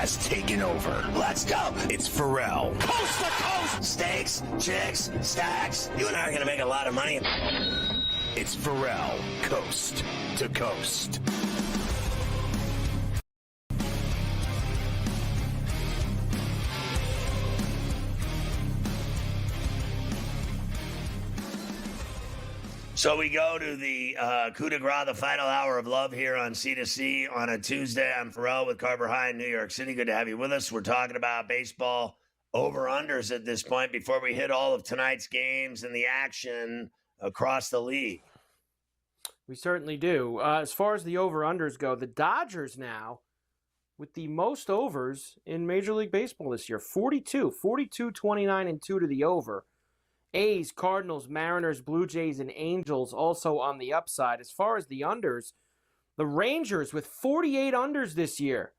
has taken over. Let's go. It's Ferrall. Coast to coast. Steaks, chicks, stacks. You and I are going to make a lot of money. It's Ferrall, coast to coast. So we go to the coup de grace, the final hour of love here on C2C on a Tuesday. I'm Ferrall with Carver High in New York City. Good to have you with us. We're talking about baseball over-unders at this point before we hit all of tonight's games and the action across the league. We certainly do. As far as the over-unders go, the Dodgers now with the most overs in Major League Baseball this year. 42, 29, and 2 to the over. A's, Cardinals, Mariners, Blue Jays, and Angels also on the upside. As far as the unders, the Rangers with 48 unders this year.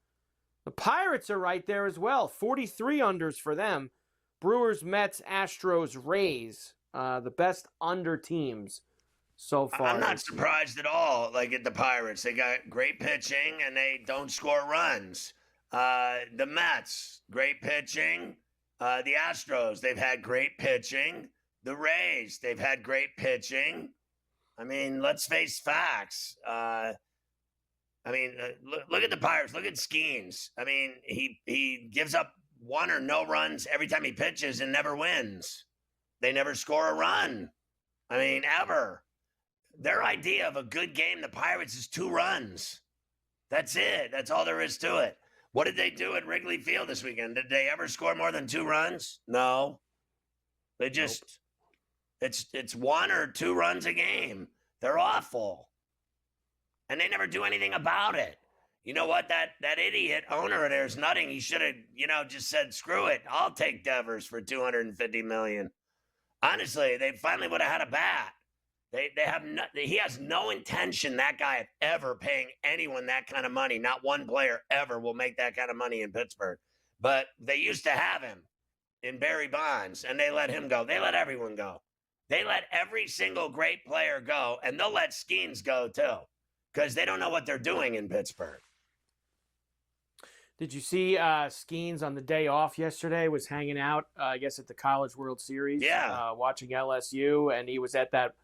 The Pirates are right there as well. 43 unders for them. Brewers, Mets, Astros, Rays, the best under teams so far. I'm not surprised at all. Like at the Pirates, they got great pitching and they don't score runs. The Mets, great pitching. The Astros, they've had great pitching. The Rays, they've had great pitching. I mean, let's face facts. Look at the Pirates. Look at Skeens. I mean, he gives up one or no runs every time he pitches and never wins. They never score a run. I mean, ever. Their idea of a good game, the Pirates, is 2 runs. That's it. That's all there is to it. What did they do at Wrigley Field this weekend? Did they ever score more than 2 runs? No. They just, it's 1 or 2 runs a game. They're awful. And they never do anything about it. You know what? That idiot owner of theirs, Nutting, he should have, just said, screw it. I'll take Devers for $250 million. Honestly, they finally would have had a bat. He has no intention, that guy, of ever paying anyone that kind of money. Not one player ever will make that kind of money in Pittsburgh. But they used to have him in Barry Bonds, and they let him go. They let everyone go. They let every single great player go, and they'll let Skeens go too, because they don't know what they're doing in Pittsburgh. Did you see Skeens on the day off yesterday was hanging out, I guess, at the College World Series? Yeah. Watching LSU, and he was at that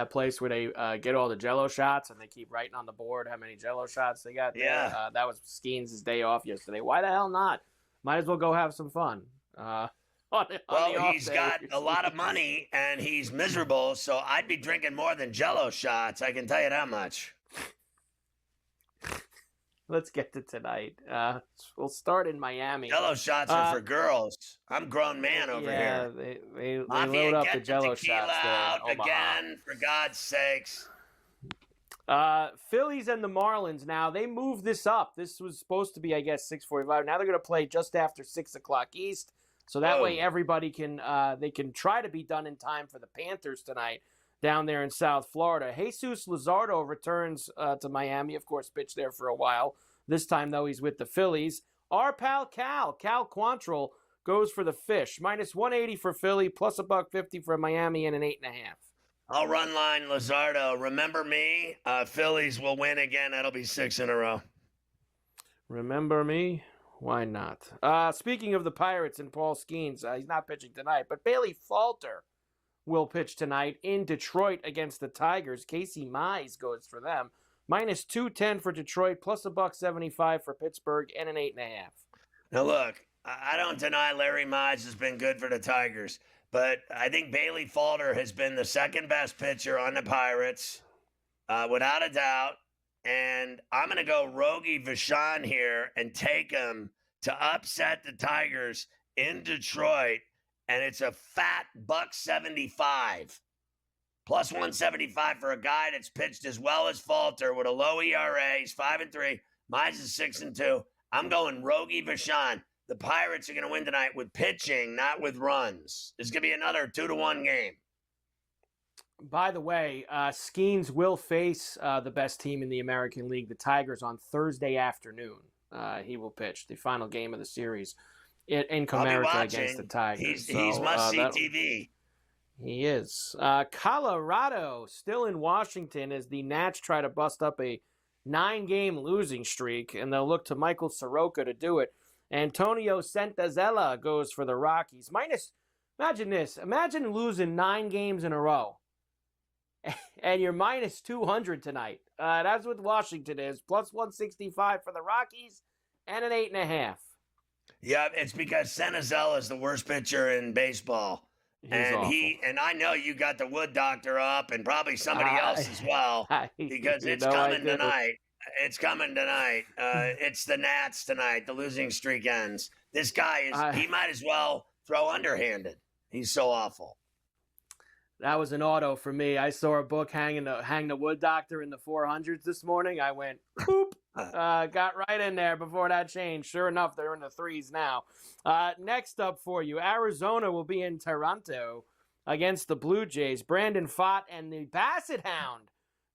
place where they get all the Jell-O shots, and they keep writing on the board how many Jell-O shots they got there. Yeah. That was Skeens' day off yesterday. Why the hell not? Might as well go have some fun. He's got a lot of money, and he's miserable, so I'd be drinking more than Jell-O shots, I can tell you that much. Let's get to tonight. We'll start in Miami. Jell-O shots are for girls. I'm a grown man over here. They Mafia, load up get the Jell-O shots out there in Omaha. again, for God's sakes. Phillies and the Marlins now, they moved this up. This was supposed to be, I guess, 6:45. Now they're going to play just after 6 o'clock East. So that way everybody can try to be done in time for the Panthers tonight down there in South Florida. Jesus Luzardo returns to Miami, of course, pitched there for a while. This time, though, he's with the Phillies. Our pal Cal Quantrill, goes for the Fish. -180 for Philly, plus $1.50 for Miami, and an 8.5. I'll run line Luzardo. Remember me? Phillies will win again. That'll be 6 in a row. Remember me? Why not? Speaking of the Pirates and Paul Skeens, he's not pitching tonight, but Bailey Falter will pitch tonight in Detroit against the Tigers. Casey Mize goes for them. -210 for Detroit, plus $1.75 for Pittsburgh, and an 8.5. Now look, I don't deny Larry Mize has been good for the Tigers, but I think Bailey Falter has been the second best pitcher on the Pirates, without a doubt. And I'm going to go Rogie Vachon here and take him to upset the Tigers in Detroit. And it's a fat $1.75. Plus 175 for a guy that's pitched as well as Falter with a low ERA. He's 5-3. Mize is 6-2. I'm going Rogie Vachon. The Pirates are going to win tonight with pitching, not with runs. It's going to be another 2-1 game. By the way, Skeens will face the best team in the American League, the Tigers, on Thursday afternoon. He will pitch the final game of the series in Comerica against the Tigers. He's must-see TV. He is. Colorado still in Washington as the Nats try to bust up a 9-game losing streak, and they'll look to Michael Soroka to do it. Antonio Santazella goes for the Rockies. Imagine this. Imagine losing 9 games in a row, and you're minus 200 tonight. That's what Washington is. Plus 165 for the Rockies, and an 8.5. Yeah, it's because Santazella is the worst pitcher in baseball. And I know you got the Wood Doctor up, and probably somebody else as well, because it's coming tonight. It's coming tonight. It's the Nats tonight. The losing streak ends. This guy he might as well throw underhanded. He's so awful. That was an auto for me. I saw a book hang the Wood Doctor in the 400s this morning. I went, boop, got right in there before that changed. Sure enough, they're in the 3s now. Next up for you, Arizona will be in Toronto against the Blue Jays. Brandon Pfaadt and the Basset Hound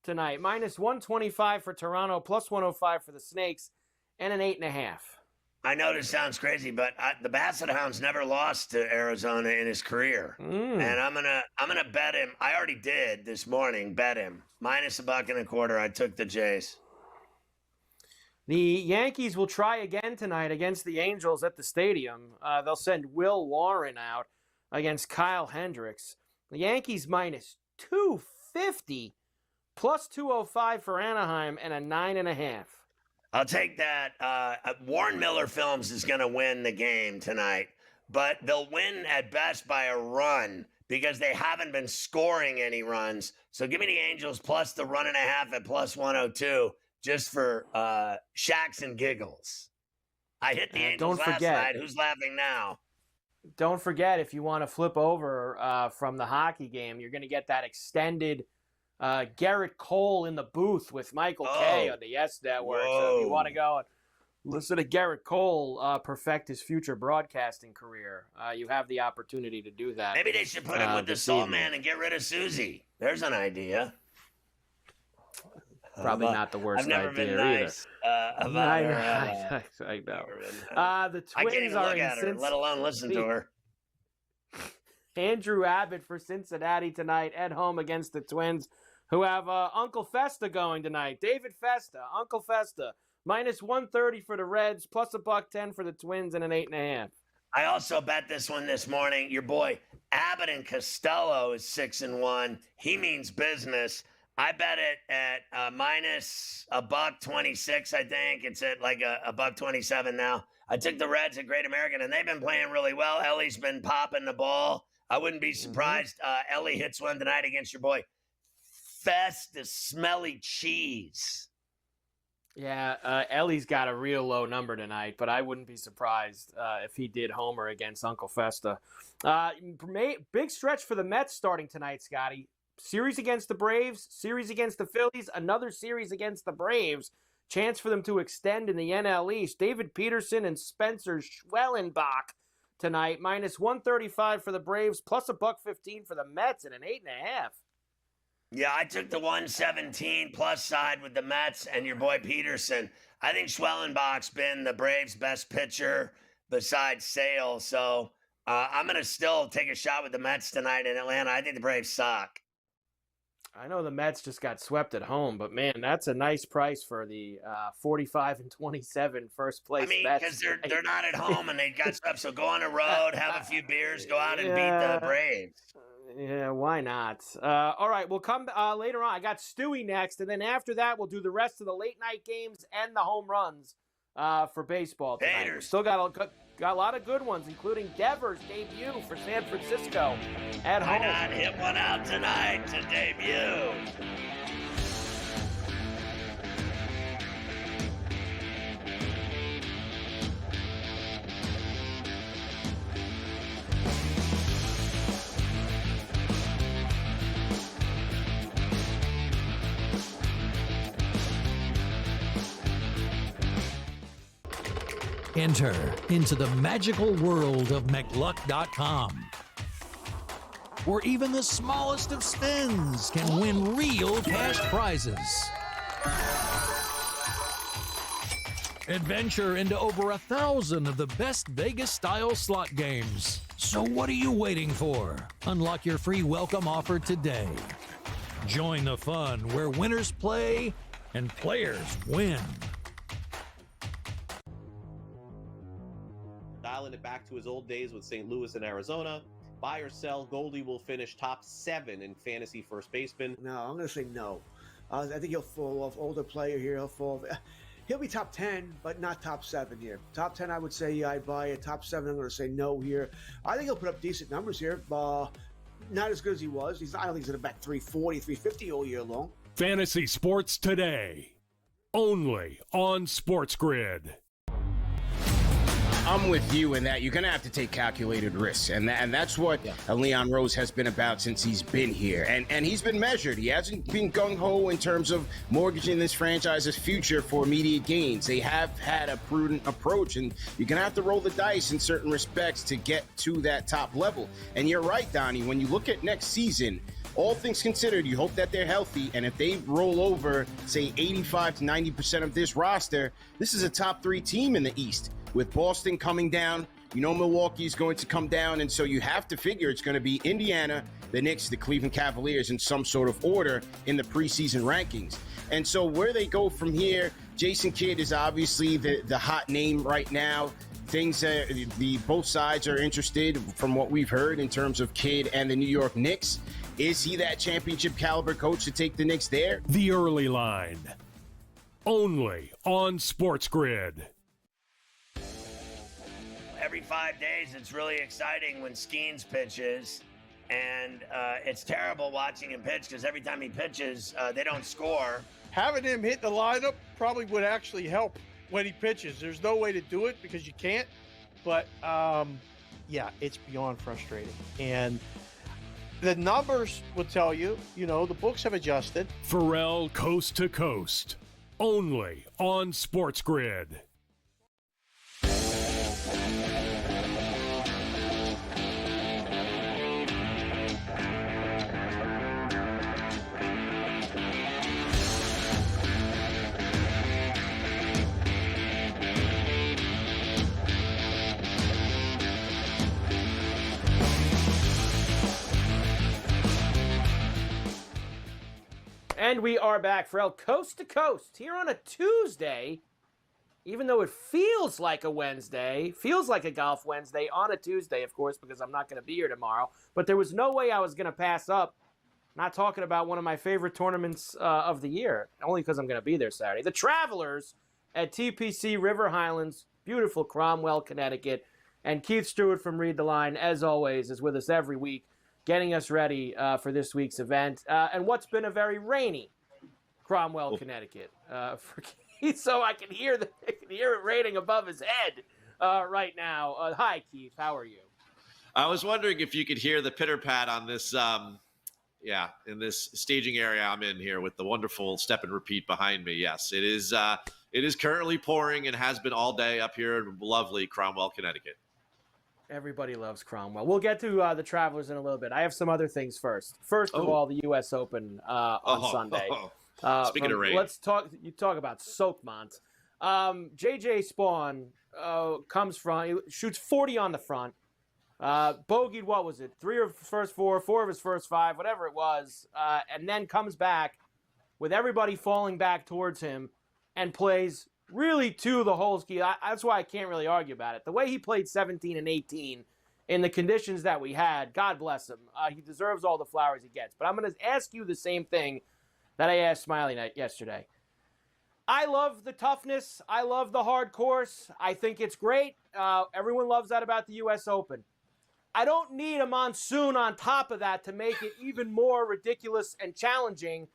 tonight. Minus 125 for Toronto, plus 105 for the Snakes, and an 8.5. I know this sounds crazy, but the Basset Hound's never lost to Arizona in his career, and I'm gonna bet him. I already did this morning. Bet him minus $1.25. I took the Jays. The Yankees will try again tonight against the Angels at the stadium. They'll send Will Warren out against Kyle Hendricks. The Yankees minus 250, plus 205 for Anaheim, and a 9.5. I'll take that. Warren Miller Films is going to win the game tonight, but they'll win at best by a run because they haven't been scoring any runs. So give me the Angels plus the 1.5 at plus 102 just for shacks and giggles. I hit the Angels last night. Who's laughing now? Don't forget, if you want to flip over from the hockey game, you're going to get that extended Garrett Cole in the booth with Michael Kay on the Yes Network. Whoa. So if you want to go and listen to Garrett Cole perfect his future broadcasting career, you have the opportunity to do that. Maybe they should put him with the Soul Man and get rid of Susie. There's an idea. Probably not the worst idea I've never been nice about her. I know. The Twins I can't even look at her, let alone listen to her. Andrew Abbott for Cincinnati tonight at home against the Twins, who have Uncle Festa going tonight. David Festa, Uncle Festa, minus 130 for the Reds, plus $1.10 for the Twins, and an 8.5. I also bet this one this morning. Your boy Abbott and Costello is 6-1. He means business. I bet it at minus $1.26. I think it's at like $1.27 now. I took the Reds at Great American, and they've been playing really well. Ellie's been popping the ball. I wouldn't be surprised. Ellie hits one tonight against your boy Fest, the smelly cheese. Yeah, Ellie's got a real low number tonight, but I wouldn't be surprised if he did homer against Uncle Festa. Big stretch for the Mets starting tonight, Scotty. Series against the Braves, series against the Phillies, another series against the Braves. Chance for them to extend in the NL East. David Peterson and Spencer Schwellenbach tonight. Minus 135 for the Braves, plus $1.15 for the Mets, and an 8.5. Yeah, I took the 117 plus side with the Mets and your boy Peterson. I think Schwellenbach's been the Braves' best pitcher besides Sale. So I'm going to still take a shot with the Mets tonight in Atlanta. I think the Braves suck. I know the Mets just got swept at home, but man, that's a nice price for the 45-27 first place. I mean, Mets. because they're not at home and they got swept. So go on the road, have a few beers, go out and beat the Braves. Yeah, why not? All right, we'll come later on. I got Stewie next, and then after that, we'll do the rest of the late night games and the home runs for baseball tonight. Haters. Still got a lot of good ones, including Devers' debut for San Francisco at home. Why not hit one out tonight to debut? Enter into the magical world of McLuck.com, where even the smallest of spins can win real cash prizes. Adventure into over 1,000 of the best Vegas-style slot games. So what are you waiting for? Unlock your free welcome offer today. Join the fun where winners play, and players win. Dialing it back to his old days with St. Louis and Arizona. Buy or sell, Goldie will finish top 7 in fantasy first baseman. No, I'm going to say no. I think he'll fall off. Older player here, he'll be top 10, but not top 7 here. Top 10, I would say I'd buy it. Top 7, I'm going to say no here. I think he'll put up decent numbers here. Not as good as he was. I don't think he's going to bat 340, 350 all year long. Fantasy Sports Today, only on SportsGrid. I'm with you in that you're going to have to take calculated risks. And that's what Leon Rose has been about since he's been here. And he's been measured. He hasn't been gung-ho in terms of mortgaging this franchise's future for immediate gains. They have had a prudent approach, and you're going to have to roll the dice in certain respects to get to that top level. And you're right, Donnie, when you look at next season, all things considered, you hope that they're healthy, and if they roll over, say, 85 to 90% of this roster, this is a top 3 team in the East. With Boston coming down, Milwaukee's going to come down, and so you have to figure it's going to be Indiana, the Knicks, the Cleveland Cavaliers in some sort of order in the preseason rankings. And so where they go from here, Jason Kidd is obviously the hot name right now. Both sides are interested from what we've heard in terms of Kidd and the New York Knicks. Is he that championship caliber coach to take the Knicks there? The Early Line, only on SportsGrid. Every 5 days, it's really exciting when Skeens pitches, and it's terrible watching him pitch because every time he pitches, they don't score. Having him hit the lineup probably would actually help when he pitches. There's no way to do it because you can't, but it's beyond frustrating. And the numbers will tell you, the books have adjusted. Ferrall Coast to Coast, only on SportsGrid. And we are back, Ferrall, coast to coast, here on a Tuesday, even though it feels like a Wednesday, feels like a golf Wednesday on a Tuesday, of course, because I'm not going to be here tomorrow. But there was no way I was going to pass up not talking about one of my favorite tournaments of the year, only because I'm going to be there Saturday. The Travelers at TPC River Highlands, beautiful Cromwell, Connecticut. And Keith Stewart from Read the Line, as always, is with us every week, getting us ready for this week's event. And what's been a very rainy Cromwell, Connecticut for Keith, so I can hear it raining above his head right now. Hi, Keith. How are you? I was wondering if you could hear the pitter-pat on this, in this staging area I'm in here with the wonderful step and repeat behind me. Yes, it is currently pouring and has been all day up here in lovely Cromwell, Connecticut. Everybody loves Cromwell. We'll get to the Travelers in a little bit. I have some other things first. First of all, the U.S. Open on Sunday. Speaking of rain. Let's talk. You talk about Soakmont. J.J. Spawn shoots 40 on the front. Bogeyed, what was it? 3 of his first 4, 4 of his first 5, whatever it was. And then comes back with everybody falling back towards him and plays really to the holes. That's why I can't really argue about it. The way he played 17 and 18 in the conditions that we had, God bless him. He deserves all the flowers he gets. But I'm going to ask you the same thing that I asked Smiley Knight yesterday. I love the toughness. I love the hard course. I think it's great. Everyone loves that about the U.S. Open. I don't need a monsoon on top of that to make it even more ridiculous and challenging.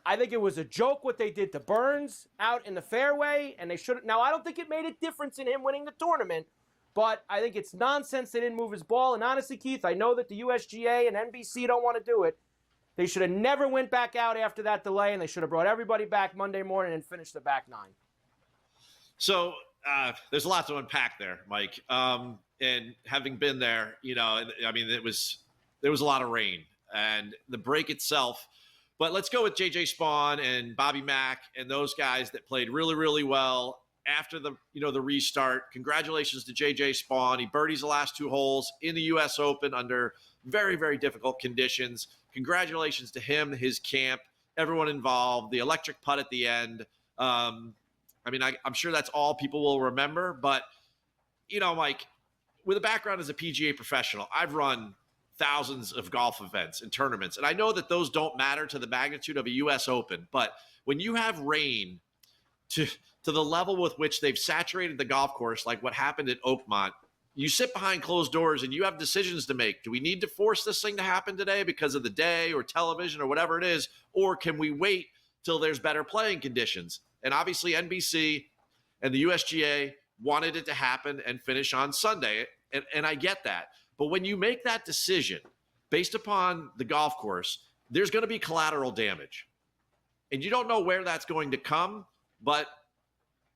I think it was a joke what they did to Burns out in the fairway, and they should. Now, I don't think it made a difference in him winning the tournament, but I think it's nonsense they didn't move his ball. And honestly, Keith, I know that the USGA and NBC don't want to do it. They should have never went back out after that delay, and they should have brought everybody back Monday morning and finished the back 9. So there's a lot to unpack there, Mike. And having been there, there was a lot of rain and the break itself. But let's go with J.J. Spawn and Bobby Mack and those guys that played really, really well after the restart. Congratulations to J.J. Spawn. He birdies the last 2 holes in the U.S. Open under very, very difficult conditions. Congratulations to him, his camp, everyone involved, the electric putt at the end. I'm sure that's all people will remember. But, Mike, with a background as a PGA professional, I've run thousands of golf events and tournaments. And I know that those don't matter to the magnitude of a U.S. Open. But when you have rain to the level with which they've saturated the golf course, like what happened at Oakmont, you sit behind closed doors and you have decisions to make. Do we need to force this thing to happen today because of the day or television or whatever it is? Or can we wait till there's better playing conditions? And obviously NBC and the USGA wanted it to happen and finish on Sunday. And I get that. But when you make that decision based upon the golf course, there's going to be collateral damage. And you don't know where that's going to come. But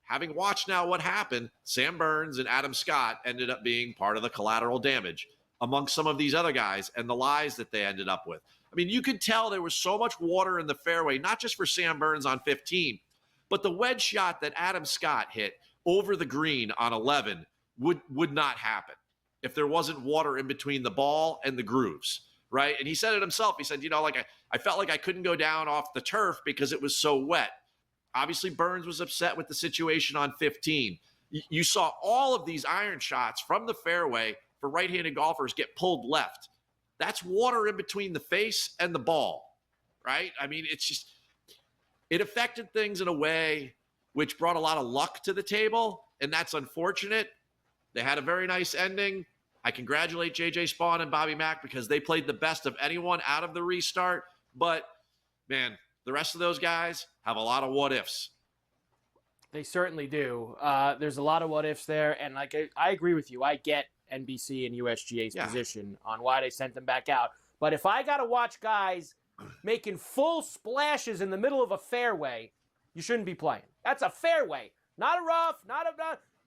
having watched now what happened, Sam Burns and Adam Scott ended up being part of the collateral damage amongst some of these other guys and the lies that they ended up with. I mean, you could tell there was so much water in the fairway, not just for Sam Burns on 15, but the wedge shot that Adam Scott hit over the green on 11 would not happen if there wasn't water in between the ball and the grooves, right? And he said it himself. He said, I felt like I couldn't go down off the turf because it was so wet. Obviously, Burns was upset with the situation on 15. You saw all of these iron shots from the fairway for right-handed golfers get pulled left. That's water in between the face and the ball, right? I mean, it affected things in a way which brought a lot of luck to the table, and that's unfortunate. They had a very nice ending. I congratulate J.J. Spawn and Bobby Mack because they played the best of anyone out of the restart. But, man, the rest of those guys have a lot of what-ifs. They certainly do. There's a lot of what-ifs there, and I agree with you. I get NBC and USGA's position on why they sent them back out. But if I got to watch guys making full splashes in the middle of a fairway, you shouldn't be playing. That's a fairway, not a rough,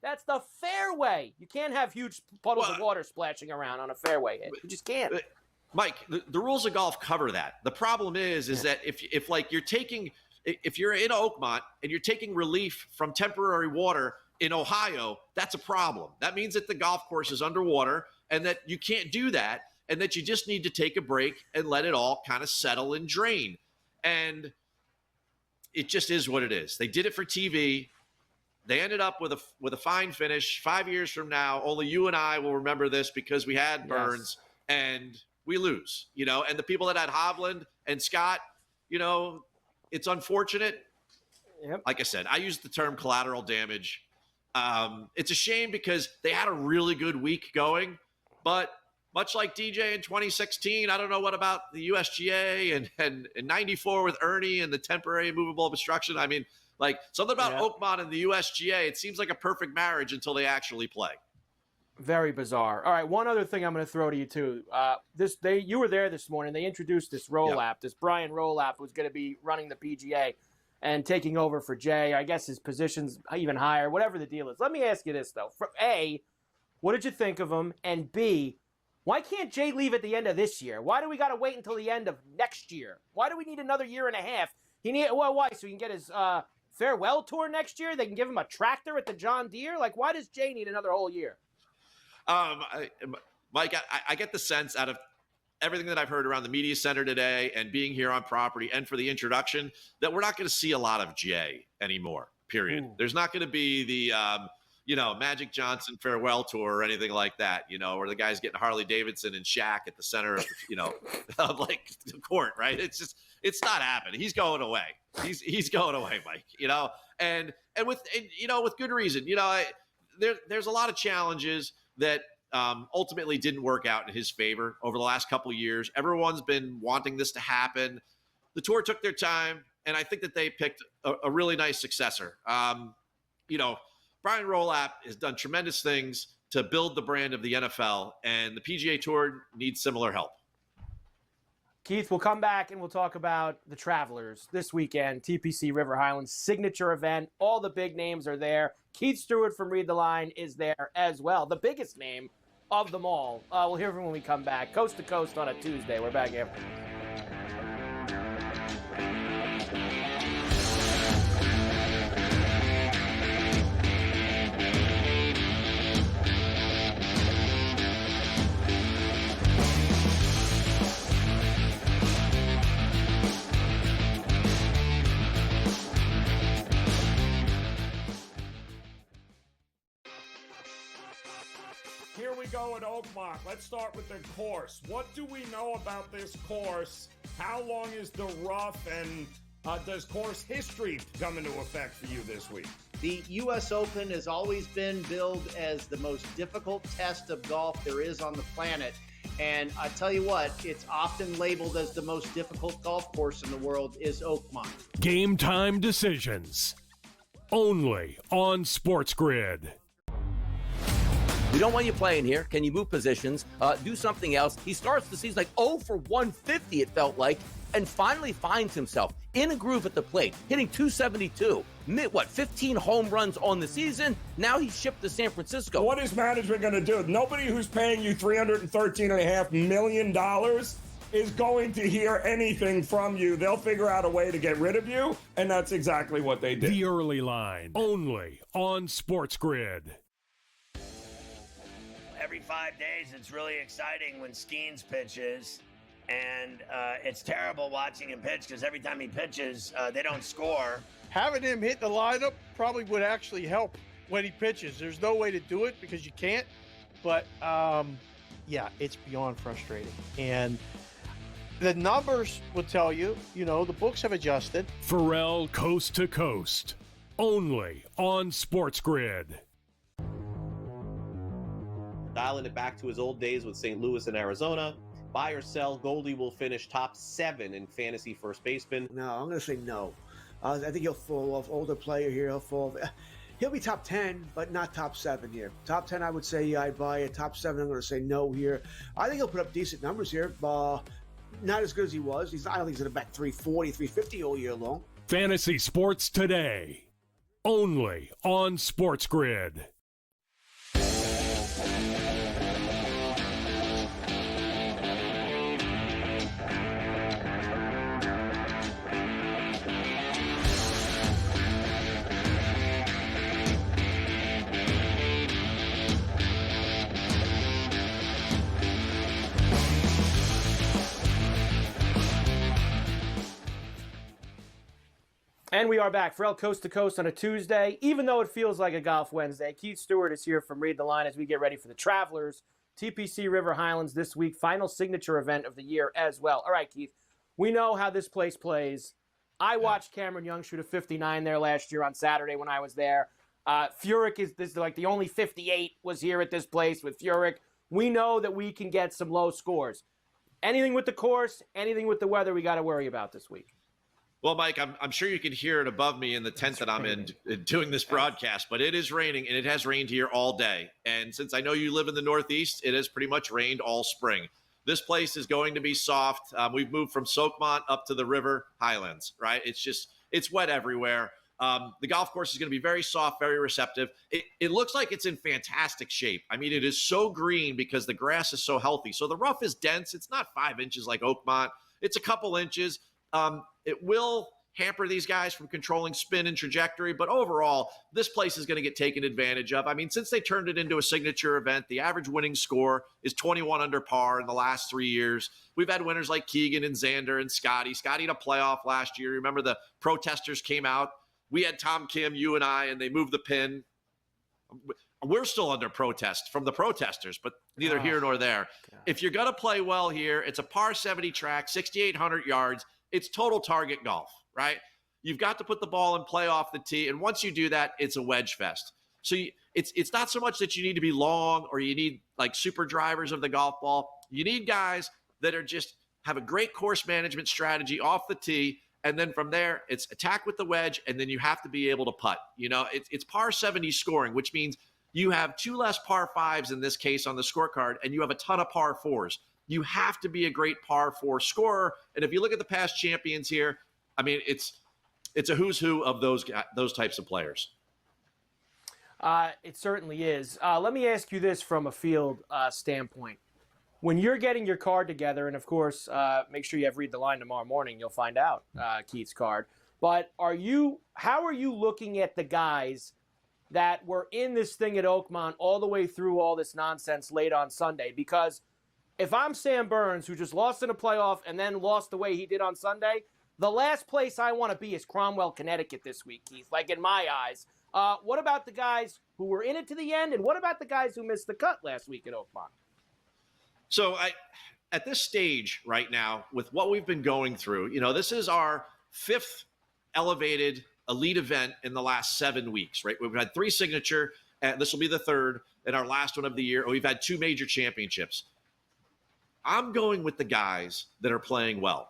that's the fairway. You can't have huge puddles of water splashing around on a fairway. You just can't. Mike, the rules of golf cover that. The problem is that if you're in Oakmont and you're taking relief from temporary water in Ohio, that's a problem. That means that the golf course is underwater and that you can't do that and that you just need to take a break and let it all kind of settle and drain. And it just is what it is. They did it for TV. They ended up with a fine finish. 5 years from now, only you and I will remember this because we had Burns and we lose, and the people that had Hovland and Scott, it's unfortunate. Yep. Like I said, I use the term collateral damage. It's a shame because they had a really good week going, but much like DJ in 2016, I don't know what about the USGA and 94 with Ernie and the temporary movable obstruction. I mean, like something about Oakmont and the USGA, it seems like a perfect marriage until they actually play. Very bizarre. All right, one other thing I'm going to throw to you too. You were there this morning. They introduced this Roll-App. This Brian Roll-App was going to be running the PGA and taking over for Jay. I guess his position's even higher. Whatever the deal is. Let me ask you this though: A, what did you think of him? And B, why can't Jay leave at the end of this year? Why do we got to wait until the end of next year? Why do we need another year and a half? Why? So he can get his farewell tour next year? They can give him a tractor at the John Deere? Like, why does Jay need another whole year? Mike, I get the sense out of everything that I've heard around the media center today and being here on property and for the introduction that we're not going to see a lot of Jay anymore, period. Ooh. There's not going to be the, Magic Johnson farewell tour or anything like that, where the guy's getting Harley Davidson and Shaq at the center of, of like the court, right? It's not happening. He's going away. He's going away, Mike, and with good reason, there's a lot of challenges that ultimately didn't work out in his favor over the last couple of years. Everyone's been wanting this to happen. The tour took their time, and I think that they picked a really nice successor. Brian Roll-App has done tremendous things to build the brand of the NFL, and the PGA Tour needs similar help. Keith, we'll come back and we'll talk about the Travelers this weekend, TPC River Highlands signature event. All the big names are there. Keith Stewart from Read the Line is there as well, the biggest name of them all. We'll hear from him when we come back. Coast to Coast on a Tuesday. We're back after. here we go at Oakmont. Let's start with the course. What do we know about this course? How long is the rough, and does course history come into effect for you this week? The U.S. Open has always been billed as the most difficult test of golf there is on the planet. And I tell you what, it's often labeled as the most difficult golf course in the world is Oakmont. Game time decisions. Only on SportsGrid. We don't want you playing here. Can you move positions? Do something else. He starts the season like 0 for 150, it felt like, and finally finds himself in a groove at the plate, hitting 272. 15 home runs on the season? Now he's shipped to San Francisco. What is management going to do? Nobody who's paying you $313.5 million is going to hear anything from you. They'll figure out a way to get rid of you, and that's exactly what they did. The early line, only on SportsGrid. Every 5 days, it's really exciting when Skeens pitches, and it's terrible watching him pitch because every time he pitches, they don't score. Having him hit the lineup probably would actually help when he pitches. There's no way to do it because you can't. But, yeah, it's beyond frustrating. And the numbers will tell you, the books have adjusted. Ferrall coast to coast, only on SportsGrid. Dialing it back to his old days with St. Louis and Arizona. Buy or sell, Goldie will finish top 7 in fantasy first baseman. No, I'm going to say no. I think he'll fall off. Older player here. He'll be top 10, but not top 7 here. Top 10, I would say I'd buy it. Top 7, I'm going to say no here. I think he'll put up decent numbers here. Not as good as he was. I don't think he's going to bat 340, 350 all year long. Fantasy Sports Today, only on SportsGrid. And we are back. Ferrall coast to coast on a Tuesday, even though it feels like a golf Wednesday. Keith Stewart is here from Read the Line as we get ready for the Travelers. TPC River Highlands this week, final signature event of the year as well. All right, Keith, we know how this place plays. I watched Cameron Young shoot a 59 there last year on Saturday when I was there. Furyk is like the only 58 was here at this place with Furyk. We know that we can get some low scores. Anything with the course, anything with the weather we got to worry about this week. Well, Mike, I'm sure you can hear it above me in the tent that I'm in doing this broadcast, but it is raining, and it has rained here all day. And since I know you live in the Northeast, it has pretty much rained all spring. This place is going to be soft. We've moved from Soakmont up to the River Highlands, right? It's wet everywhere. The golf course is going to be very soft, very receptive. It looks like it's in fantastic shape. I mean, it is so green because the grass is so healthy. So the rough is dense. It's not 5 inches like Oakmont. It's a couple inches. It will hamper these guys from controlling spin and trajectory, but overall, this place is going to get taken advantage of. I mean, since they turned it into a signature event, the average winning score is 21 under par in the last 3 years. We've had winners like Keegan and Xander and Scotty. Scotty had a playoff last year. Remember the protesters came out? We had Tom Kim, you and I, and they moved the pin. We're still under protest from the protesters, but neither here nor there. God. If you're going to play well here, it's a par 70 track, 6,800 yards. It's total target golf, right? You've got to put the ball in play off the tee, and once you do that, it's a wedge fest. So it's not so much that you need to be long or you need like super drivers of the golf ball. You need guys that are just have a great course management strategy off the tee, and then from there, it's attack with the wedge, and then you have to be able to putt. You know, it's par 70 scoring, which means you have 2 less par 5s in this case on the scorecard, and you have a ton of par 4s. You have to be a great par 4 scorer. And if you look at the past champions here, I mean, it's a who's who of those types of players. It certainly is. Let me ask you this from a field standpoint. When you're getting your card together, and of course, make sure you have Read the Line tomorrow morning, you'll find out Keith's card. But how are you looking at the guys that were in this thing at Oakmont all the way through all this nonsense late on Sunday? Because if I'm Sam Burns, who just lost in a playoff and then lost the way he did on Sunday, the last place I want to be is Cromwell, Connecticut this week, Keith. Like, in my eyes, What about the guys who were in it to the end, and what about the guys who missed the cut last week at Oakmont? So at this stage right now, with what we've been going through, this is our 5th elevated elite event in the last 7 weeks, right? We've had 3 signature, and this will be the 3rd, and our last one of the year. We've had 2 major championships. I'm going with the guys that are playing well.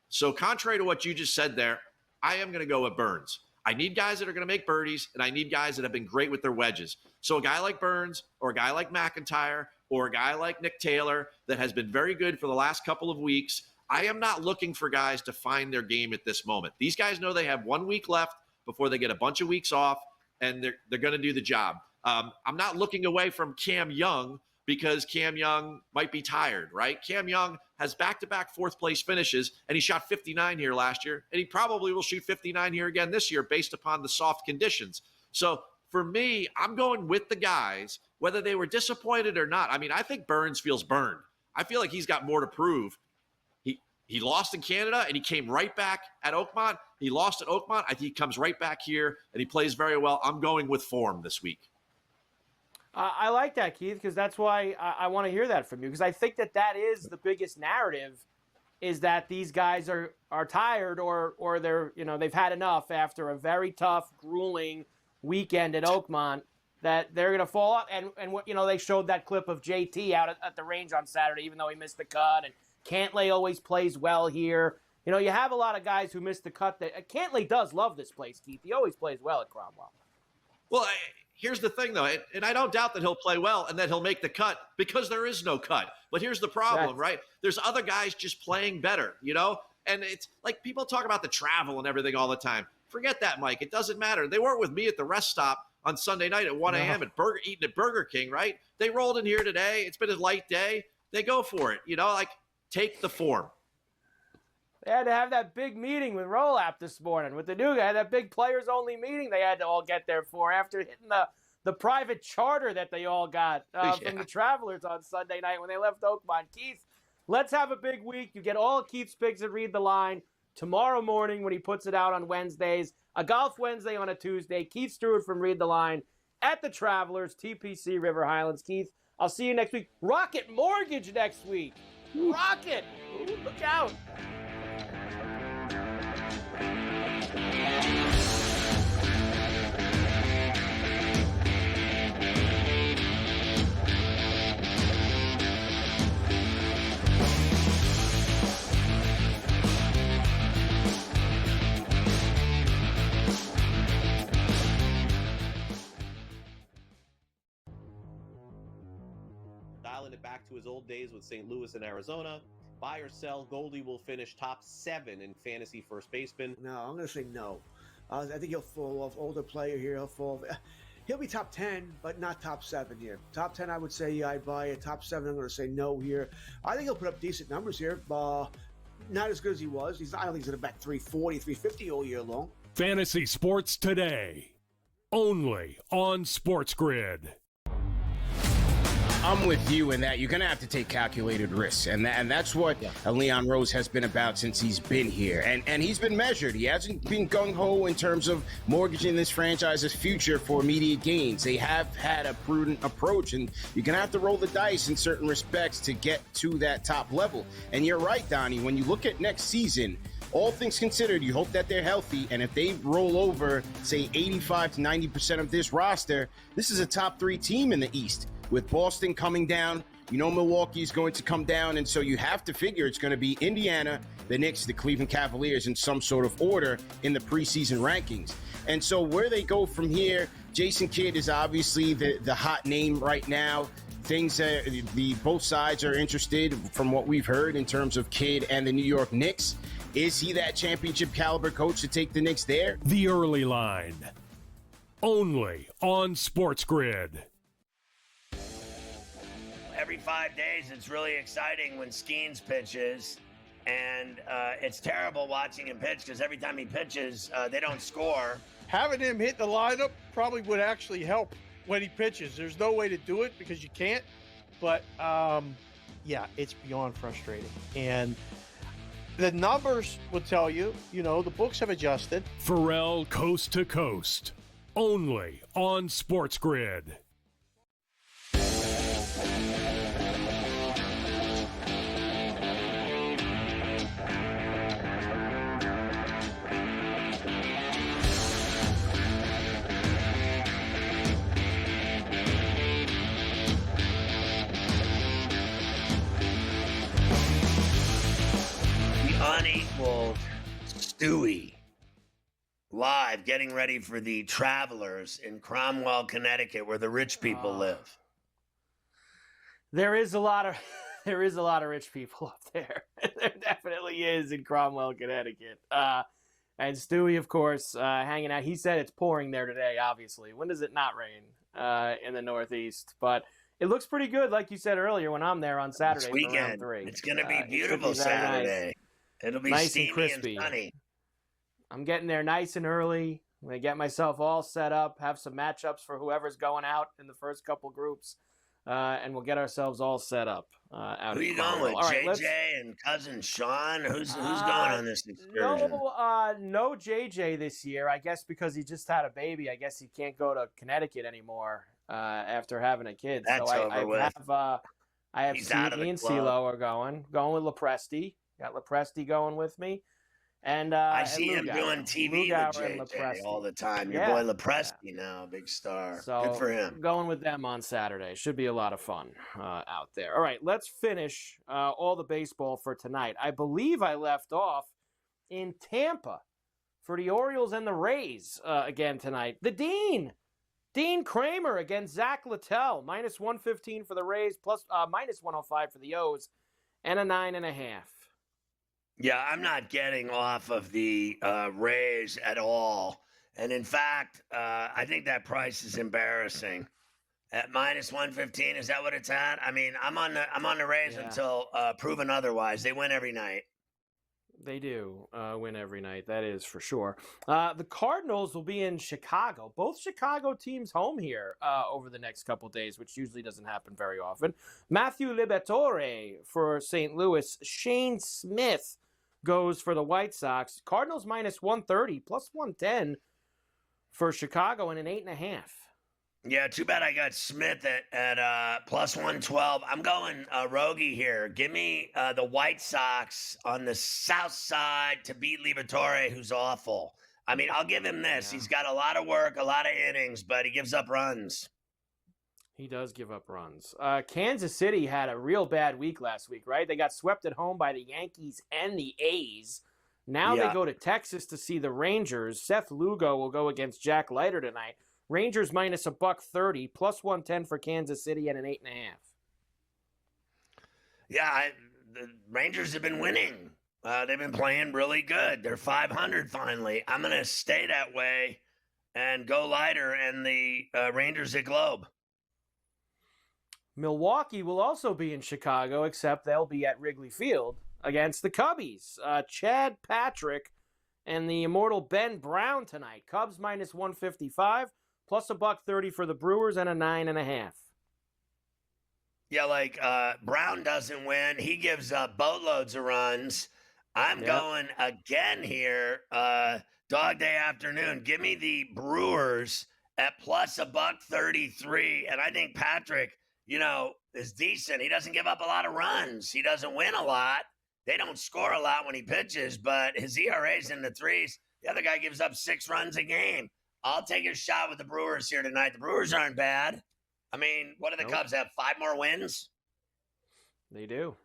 So contrary to what you just said there, I am going to go with Burns. I need guys that are going to make birdies, and I need guys that have been great with their wedges. So a guy like Burns or a guy like McIntyre or a guy like Nick Taylor that has been very good for the last couple of weeks, I am not looking for guys to find their game at this moment. These guys know they have 1 week left before they get a bunch of weeks off, and they're going to do the job. I'm not looking away from Cam Young because Cam Young might be tired, right? Cam Young has back-to-back 4th place finishes, and he shot 59 here last year, and he probably will shoot 59 here again this year based upon the soft conditions. So for me, I'm going with the guys, whether they were disappointed or not. I mean, I think Burns feels burned. I feel like he's got more to prove. He lost in Canada, and he came right back at Oakmont. He lost at Oakmont. I think he comes right back here, and he plays very well. I'm going with form this week. I like that, Keith, because that's why I want to hear that from you, because I think that is the biggest narrative, is that these guys are tired or they're, they've had enough after a very tough, grueling weekend at Oakmont, that they're going to fall off. And they showed that clip of JT out at the range on Saturday, even though he missed the cut, and Cantlay always plays well here. You have a lot of guys who missed the cut. Cantlay does love this place, Keith. He always plays well at Cromwell. Well, here's the thing, though, and I don't doubt that he'll play well and that he'll make the cut because there is no cut. But here's the problem, right? There's other guys just playing better, And it's like people talk about the travel and everything all the time. Forget that, Mike. It doesn't matter. They weren't with me at the rest stop on Sunday night at 1 a.m. eating at Burger King, right? They rolled in here today. It's been a light day. They go for it, take the form. They had to have that big meeting with Rolap this morning with the new guy, that big players-only meeting they had to all get there for after hitting the private charter that they all got from the Travelers on Sunday night when they left Oakmont. Keith, let's have a big week. You get all Keith's picks and Read the Line tomorrow morning when he puts it out on Wednesdays. A Golf Wednesday on a Tuesday. Keith Stewart from Read the Line at the Travelers, TPC River Highlands. Keith, I'll see you next week. Rocket Mortgage next week. Rocket! Ooh, look out. Dialing it back to his old days with St. Louis and Arizona. Buy or sell, Goldie will finish top 7 in fantasy first baseman. No, I'm going to say no. I think he'll fall off. Older player here. He'll be top 10, but not top 7 here. Top 10, I would say I buy it. Top 7, I'm going to say no here. I think he'll put up decent numbers here. Not as good as he was. I don't think he's going to bat 340, 350 all year long. Fantasy Sports Today, only on SportsGrid. I'm with you in that you're going to have to take calculated risks. And that's what Leon Rose has been about since he's been here. And he's been measured. He hasn't been gung-ho in terms of mortgaging this franchise's future for immediate gains. They have had a prudent approach, and you're going to have to roll the dice in certain respects to get to that top level. And you're right, Donnie, when you look at next season, all things considered, you hope that they're healthy, and if they roll over, say, 85 to 90% of this roster, this is a top 3 team in the East. With Boston coming down, Milwaukee is going to come down, and so you have to figure it's going to be Indiana, the Knicks, the Cleveland Cavaliers in some sort of order in the preseason rankings. And so where they go from here, Jason Kidd is obviously the hot name right now. Both sides are interested from what we've heard in terms of Kidd and the New York Knicks. Is he that championship caliber coach to take the Knicks there? The Early Line, only on SportsGrid. Every 5 days, it's really exciting when Skeens pitches, and it's terrible watching him pitch because every time he pitches, they don't score. Having him hit the lineup probably would actually help when he pitches. There's no way to do it because you can't, but it's beyond frustrating. And the numbers will tell you, the books have adjusted. Ferrall coast to coast. only on SportsGrid. Unequaled Stewie live getting ready for the Travelers in Cromwell, Connecticut, where the rich people live. There is a lot of rich people up there. There definitely is in Cromwell, Connecticut. And Stewie, of course, hanging out. He said it's pouring there today, obviously. When does it not rain in the Northeast? But it looks pretty good, like you said earlier, when I'm there on Saturday This for round weekend, 3. it's going to be beautiful it should be very Saturday. nice. It'll be Nice steamy and crispy. sunny. I'm getting there nice and early. I'm going to get myself all set up, have some matchups for whoever's going out in the first couple groups, and we'll get ourselves all set up. Out Who are you going with? JJ and cousin Sean? Who's going on this excursion? No JJ this year. I guess because he just had a baby. I guess he can't go to Connecticut anymore after having a kid. That's so over with. I have He's out of me the and club. CeeLo are going with LaPresti. Got LaPresti going with me. And I see him Lugauer. doing TV Lugauer with and JJ all the time. Your Yeah. boy LaPresti now, big star. So good for him. Going with them on Saturday. Should be a lot of fun out there. All right, let's finish all the baseball for tonight. I believe I left off in Tampa for the Orioles and the Rays again tonight. The Dean Kramer against Zach Littell. Minus 115 for the Rays, plus minus 105 for the O's, and a 9.5. Yeah, I'm not getting off of the Rays at all. And in fact, I think that price is embarrassing. At minus 115, is that what it's at? I mean, I'm on the Rays until proven otherwise. They win every night. They do win every night. That is for sure. The Cardinals will be in Chicago. Both Chicago teams home here over the next couple days, which usually doesn't happen very often. Matthew Liberatore for St. Louis. Shane Smith goes for the White Sox. Cardinals minus 130, plus 110 for Chicago, and an 8.5. Yeah, too bad I got Smith at plus 112. I'm going roguey here. Give me the White Sox on the south side to beat Liberatore, who's awful. I mean, I'll give him this. Yeah. He's got a lot of work, a lot of innings, but he gives up runs. He does give up runs. Kansas City had a real bad week last week, right? They got swept at home by the Yankees and the A's. Now they go to Texas to see the Rangers. Seth Lugo will go against Jack Leiter tonight. Rangers minus $130, plus 110 for Kansas City, and an 8.5. Yeah, the Rangers have been winning. They've been playing really good. They're 500 finally. I'm going to stay that way and go Leiter and the Rangers at Globe. Milwaukee will also be in Chicago, except they'll be at Wrigley Field against the Cubbies. Chad Patrick and the immortal Ben Brown tonight. Cubs minus 155. Plus $130 for the Brewers, and a 9.5. Yeah, like Brown doesn't win. He gives up boatloads of runs. I'm going again here. Dog day afternoon. Give me the Brewers at plus $133. And I think Patrick, is decent. He doesn't give up a lot of runs. He doesn't win a lot. They don't score a lot when he pitches, but his ERA's in the threes. The other guy gives up 6 runs a game. I'll take a shot with the Brewers here tonight. The Brewers aren't bad. I mean, what do the Cubs have? 5 more wins? They do.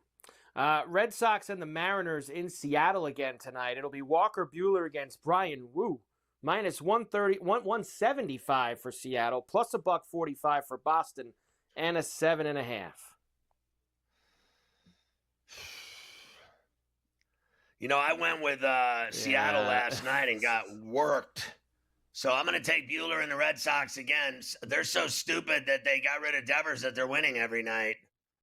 Red Sox and the Mariners in Seattle again tonight. It'll be Walker Buehler against Brian Wu. Minus 175 for Seattle, plus $145 for Boston, and a 7.5. I went with Seattle last night and got worked. So I'm going to take Buehler and the Red Sox again. They're so stupid that they got rid of Devers that they're winning every night.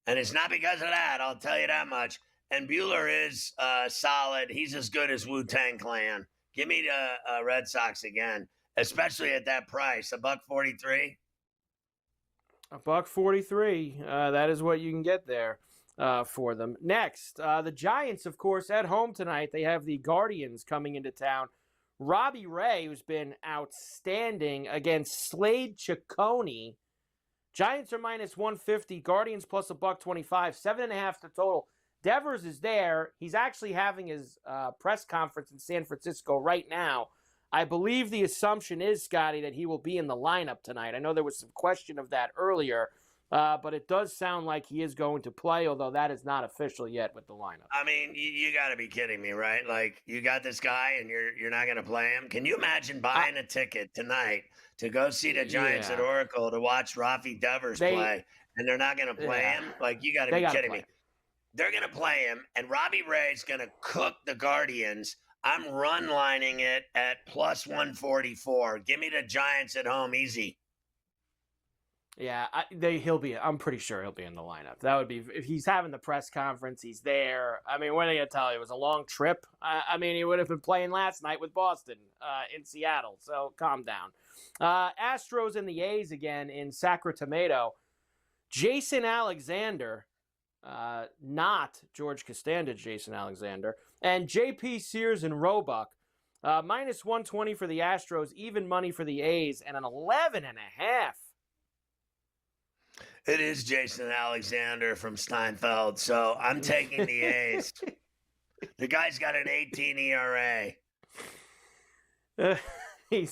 And it's not because of that, I'll tell you that much. And Buehler is solid. He's as good as Wu-Tang Clan. Give me the Red Sox again, especially at that price, $1.43. $1.43. That is what you can get there for them. Next, the Giants, of course, at home tonight. They have the Guardians coming into town. Robbie Ray, who's been outstanding, against Slade Ciccone. Giants are minus 150. Guardians plus $125. 7.5 to total. Devers is there. He's actually having his press conference in San Francisco right now. I believe the assumption is, Scotty, that he will be in the lineup tonight. I know there was some question of that earlier, but it does sound like he is going to play, although that is not official yet with the lineup. I mean, you got to be kidding me, right? Like, you got this guy and you're not going to play him? Can you imagine buying a ticket tonight to go see the Giants at Oracle to watch Rafi Devers play, and they're not going to play him? Like, you got to be kidding me. They're going to play him, and Robbie Ray's going to cook the Guardians. I'm run lining it at plus 144. Give me the Giants at home easy. Yeah, I'm pretty sure he'll be in the lineup. That would be, if he's having the press conference, he's there. I mean, what are they going to tell you? It was a long trip. I mean, he would have been playing last night with Boston in Seattle, so calm down. Astros and the A's again in Sacramento. Jason Alexander, not George Costanza, Jason Alexander, and JP Sears and Roebuck. Minus 120 for the Astros, even money for the A's, and an 11.5. It is Jason Alexander from Steinfeld, so I'm taking the A's. The guy's got an 18 ERA. Give me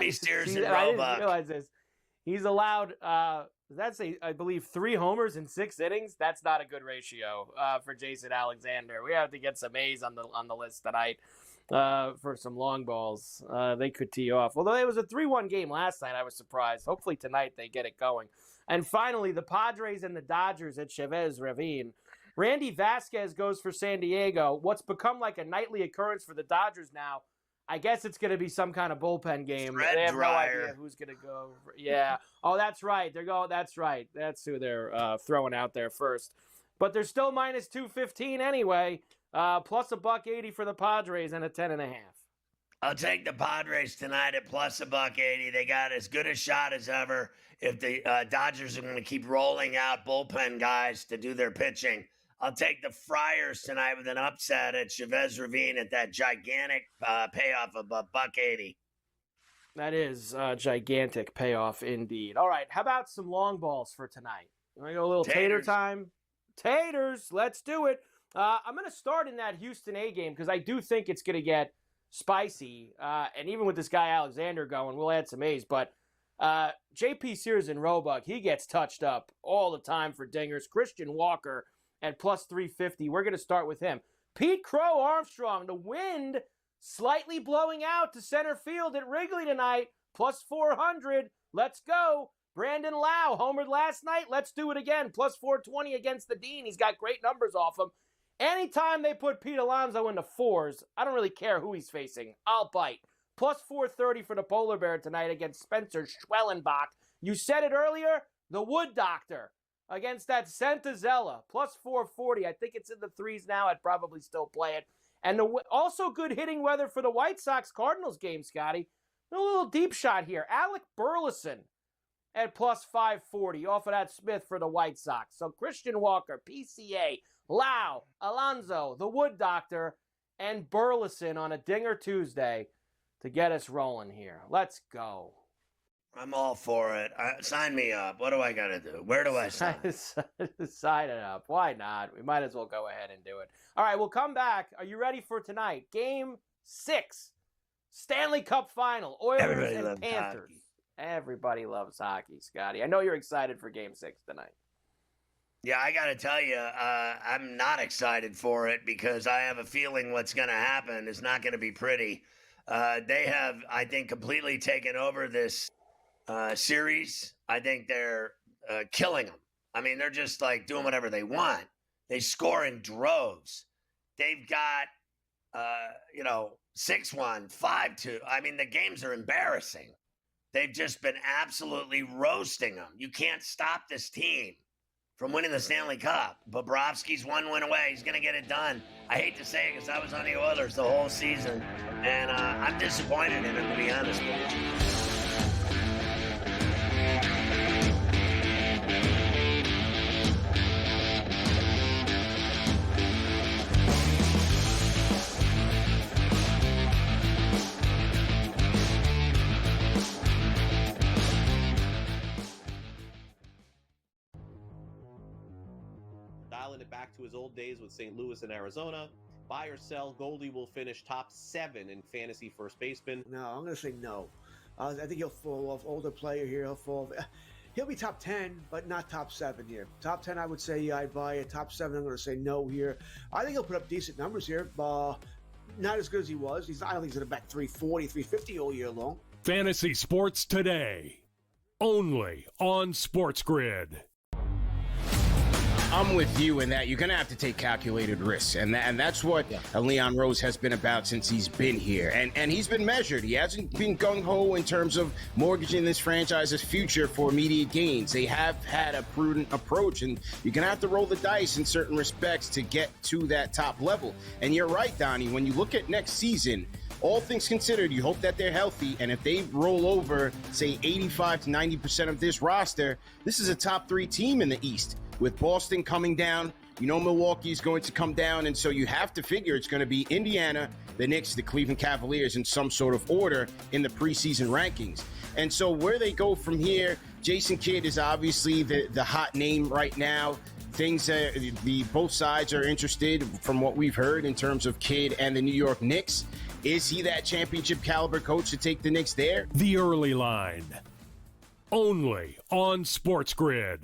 Sears and Roebuck. I didn't realize this. He's allowed, I believe, 3 homers in 6 innings. That's not a good ratio for Jason Alexander. We have to get some A's on the list tonight for some long balls. They could tee off. Although it was a 3-1 game last night, I was surprised. Hopefully tonight they get it going. And finally, the Padres and the Dodgers at Chavez Ravine. Randy Vasquez goes for San Diego. What's become like a nightly occurrence for the Dodgers now, I guess it's going to be some kind of bullpen game. They have no idea who's going to go. Yeah. Oh, that's right. That's right. That's who they're throwing out there first. But they're still minus 215 anyway. Plus $180 for the Padres and a 10.5. I'll take the Padres tonight at plus $180. They got as good a shot as ever. If the Dodgers are going to keep rolling out bullpen guys to do their pitching, I'll take the Friars tonight with an upset at Chavez Ravine at that gigantic payoff of $180. That is a gigantic payoff indeed. All right, how about some long balls for tonight? You want to go a little tater time? Taters, let's do it. I'm going to start in that Houston A game because I do think it's going to get spicy. And even with this guy Alexander going, we'll add some A's. But JP Sears and Roebuck, he gets touched up all the time for dingers. Christian Walker at plus 350. We're going to start with him. Pete Crow Armstrong, the wind slightly blowing out to center field at Wrigley tonight. Plus 400. Let's go. Brandon Lau homered last night. Let's do it again. Plus 420 against the Dean. He's got great numbers off him. Anytime they put Pete Alonso into 4s, I don't really care who he's facing. I'll bite. Plus 430 for the Polar Bear tonight against Spencer Schwellenbach. You said it earlier, the Wood Doctor against that Santazella. Plus 440. I think it's in the 3s now. I'd probably still play it. And also good hitting weather for the White Sox-Cardinals game, Scotty. A little deep shot here. Alec Burleson at plus 540 off of that Smith for the White Sox. So Christian Walker, PCA, Lau, Alonso, the Wood Doctor, and Burleson on a Dinger Tuesday to get us rolling here. Let's go. I'm all for it. Sign me up. What do I got to do? Where do I sign? Sign it up. Why not? We might as well go ahead and do it. All right, we'll come back. Are you ready for tonight? Game 6, Stanley Cup Final, Oilers and Panthers. Hockey. Everybody loves hockey, Scotty. I know you're excited for Game 6 tonight. Yeah, I got to tell you, I'm not excited for it because I have a feeling what's going to happen is not going to be pretty. They have, I think, completely taken over this series. I think they're killing them. I mean, they're just like doing whatever they want. They score in droves. They've got, 6-1, 5-2. I mean, the games are embarrassing. They've just been absolutely roasting them. You can't stop this team from winning the Stanley Cup. Bobrovsky's 1 win away. He's going to get it done. I hate to say it because I was on the Oilers the whole season, and I'm disappointed in him, to be honest with you. dialing it back to his old days with St. Louis and Arizona. Buy or sell, Goldie will finish top 7 in fantasy first baseman. No, I'm going to say no. I think he'll fall off. Older player here. He'll be top 10, but not top 7 here. Top 10, I would say I'd buy it. Top 7, I'm going to say no here. I think he'll put up decent numbers here. Not as good as he was. I don't think he's going to bat 340, 350 all year long. Fantasy Sports Today, only on SportsGrid. I'm with you in that you're going to have to take calculated risks. And that's what Leon Rose has been about since he's been here. And he's been measured. He hasn't been gung-ho in terms of mortgaging this franchise's future for immediate gains. They have had a prudent approach, and you're going to have to roll the dice in certain respects to get to that top level. And you're right, Donnie, when you look at next season, all things considered, you hope that they're healthy, and if they roll over, say, 85 to 90% of this roster, this is a top 3 team in the East. With Boston coming down, Milwaukee's going to come down, and so you have to figure it's going to be Indiana, the Knicks, the Cleveland Cavaliers in some sort of order in the preseason rankings. And so where they go from here, Jason Kidd is obviously the hot name right now. Both sides are interested from what we've heard in terms of Kidd and the New York Knicks. Is he that championship caliber coach to take the Knicks there? The Early Line, only on SportsGrid.